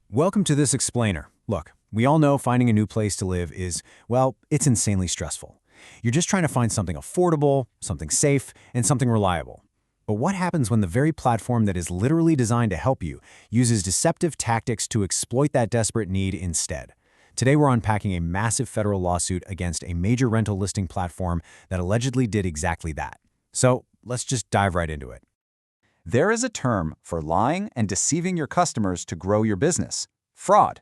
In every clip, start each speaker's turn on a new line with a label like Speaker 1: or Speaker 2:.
Speaker 1: Welcome to this explainer. Look, we all know finding a new place to live is, well, it's insanely stressful. You're just trying to find something affordable, something safe, and something reliable. But what happens when the very platform that is literally designed to help you uses deceptive tactics to exploit that desperate need instead? Today we're unpacking a massive federal lawsuit against a major rental listing platform that allegedly did exactly that. So let's just dive right into it.
Speaker 2: There is a term for lying and deceiving your customers to grow your business: fraud.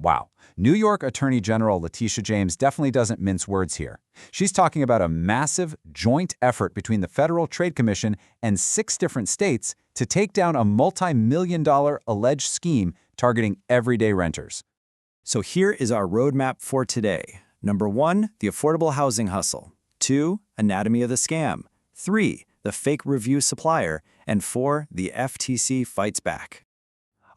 Speaker 2: Wow, New York Attorney General Letitia James definitely doesn't mince words here. She's talking about a massive joint effort between the Federal Trade Commission and 6 different states to take down a multi-million-dollar alleged scheme targeting everyday renters.
Speaker 3: So here is our roadmap for today. Number 1, the affordable housing hustle. 2, anatomy of the scam. 3, the fake review supplier. And 4, the FTC fights back.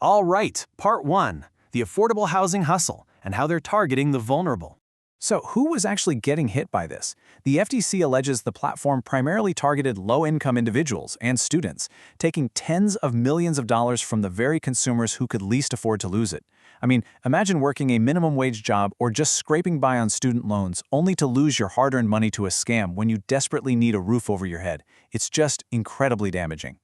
Speaker 4: All right, part 1, the affordable housing hustle and how they're targeting the vulnerable. So who was actually getting hit by this? The FTC alleges the platform primarily targeted low-income individuals and students, taking tens of millions of dollars from the very consumers who could least afford to lose it. I mean, imagine working a minimum wage job or just scraping by on student loans only to lose your hard-earned money to a scam when you desperately need a roof over your head. It's just incredibly damaging.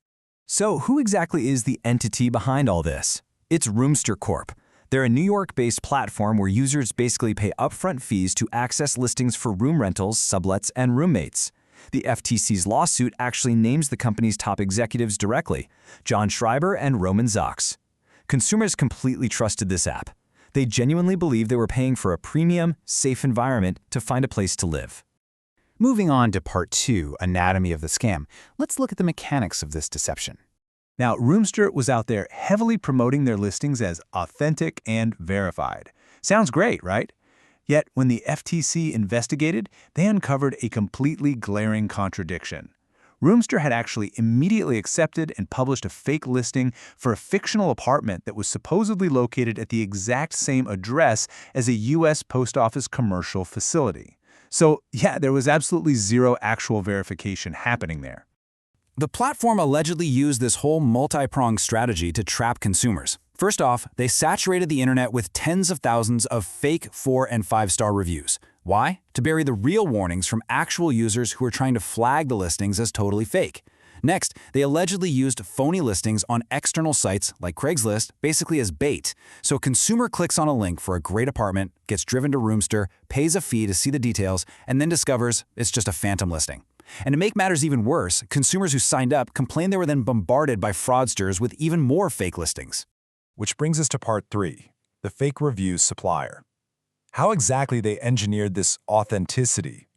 Speaker 1: So who exactly is the entity behind all this? It's Roomster Corp. They're a New York-based platform where users basically pay upfront fees to access listings for room rentals, sublets, and roommates. The FTC's lawsuit actually names the company's top executives directly: John Schreiber and Roman Zox. Consumers completely trusted this app. They genuinely believed they were paying for a premium, safe environment to find a place to live.
Speaker 2: Moving on to part 2, anatomy of the scam, let's look at the mechanics of this deception.
Speaker 5: Now, Roomster was out there heavily promoting their listings as authentic and verified. Sounds great, right? Yet, when the FTC investigated, they uncovered a completely glaring contradiction. Roomster had actually immediately accepted and published a fake listing for a fictional apartment that was supposedly located at the exact same address as a U.S. Post Office commercial facility. So, yeah, there was absolutely zero actual verification happening there.
Speaker 1: The platform allegedly used this whole multi-pronged strategy to trap consumers. First off, they saturated the internet with tens of thousands of fake 4- and 5-star reviews. Why? To bury the real warnings from actual users who were trying to flag the listings as totally fake. Next, they allegedly used phony listings on external sites like Craigslist basically as bait. So a consumer clicks on a link for a great apartment, gets driven to Roomster, pays a fee to see the details, and then discovers it's just a phantom listing. And to make matters even worse, consumers who signed up complained they were then bombarded by fraudsters with even more fake listings.
Speaker 6: Which brings us to part 3, the fake reviews supplier. How exactly they engineered this authenticity?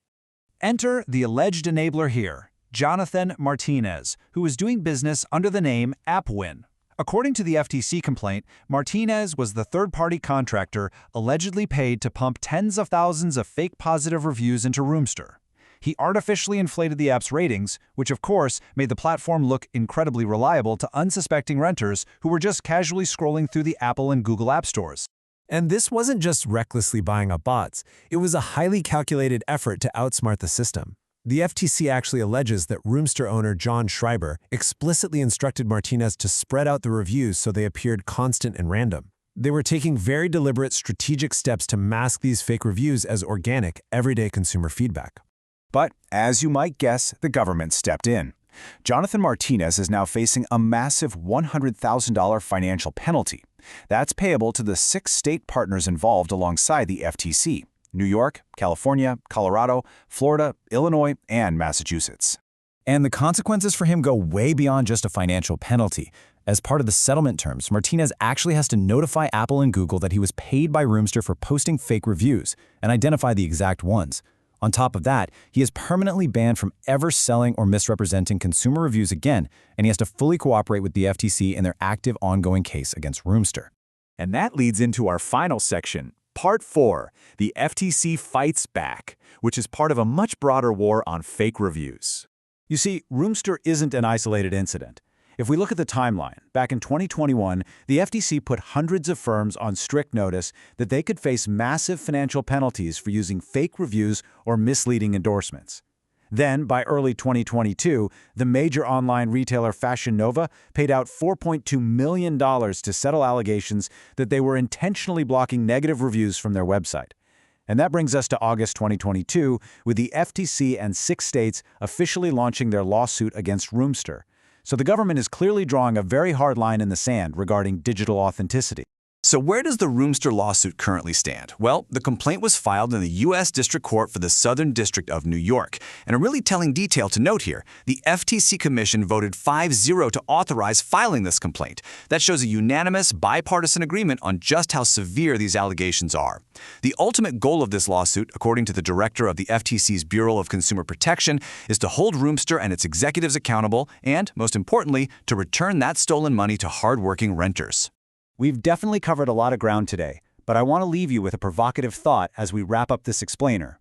Speaker 4: Enter the alleged enabler here, Jonathan Martinez, who is doing business under the name AppWin. According to the FTC complaint, Martinez was the third-party contractor allegedly paid to pump tens of thousands of fake positive reviews into Roomster. He artificially inflated the app's ratings, which of course made the platform look incredibly reliable to unsuspecting renters who were just casually scrolling through the Apple and Google app stores.
Speaker 7: And this wasn't just recklessly buying up bots. It was a highly calculated effort to outsmart the system. The FTC actually alleges that Roomster owner John Schreiber explicitly instructed Martinez to spread out the reviews so they appeared constant and random. They were taking very deliberate, strategic steps to mask these fake reviews as organic, everyday consumer feedback.
Speaker 2: But, as you might guess, the government stepped in. Jonathan Martinez is now facing a massive $100,000 financial penalty. That's payable to the 6 state partners involved alongside the FTC: New York, California, Colorado, Florida, Illinois, and Massachusetts. And the consequences for him go way beyond just a financial penalty. As part of the settlement terms, Martinez actually has to notify Apple and Google that he was paid by Roomster for posting fake reviews and identify the exact ones. On top of that, he is permanently banned from ever selling or misrepresenting consumer reviews again, and he has to fully cooperate with the FTC in their active ongoing case against Roomster.
Speaker 5: And that leads into our final section, part 4, the FTC fights back, which is part of a much broader war on fake reviews. You see, Roomster isn't an isolated incident. If we look at the timeline, back in 2021, the FTC put hundreds of firms on strict notice that they could face massive financial penalties for using fake reviews or misleading endorsements.
Speaker 2: Then, by early 2022, the major online retailer Fashion Nova paid out $4.2 million to settle allegations that they were intentionally blocking negative reviews from their website. And that brings us to August 2022, with the FTC and 6 states officially launching their lawsuit against Roomster. So the government is clearly drawing a very hard line in the sand regarding digital authenticity.
Speaker 1: So where does the Roomster lawsuit currently stand? Well, the complaint was filed in the U.S. District Court for the Southern District of New York. And a really telling detail to note here, the FTC Commission voted 5-0 to authorize filing this complaint. That shows a unanimous, bipartisan agreement on just how severe these allegations are. The ultimate goal of this lawsuit, according to the director of the FTC's Bureau of Consumer Protection, is to hold Roomster and its executives accountable and, most importantly, to return that stolen money to hardworking renters.
Speaker 2: We've definitely covered a lot of ground today, but I want to leave you with a provocative thought as we wrap up this explainer.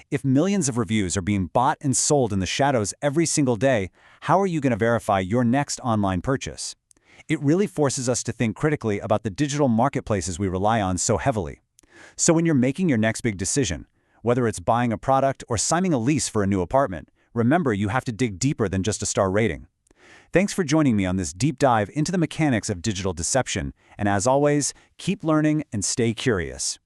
Speaker 2: If millions of reviews are being bought and sold in the shadows every single day, how are you going to verify your next online purchase? It really forces us to think critically about the digital marketplaces we rely on so heavily. So when you're making your next big decision, whether it's buying a product or signing a lease for a new apartment, remember you have to dig deeper than just a star rating. Thanks for joining me on this deep dive into the mechanics of digital deception, and as always, keep learning and stay curious.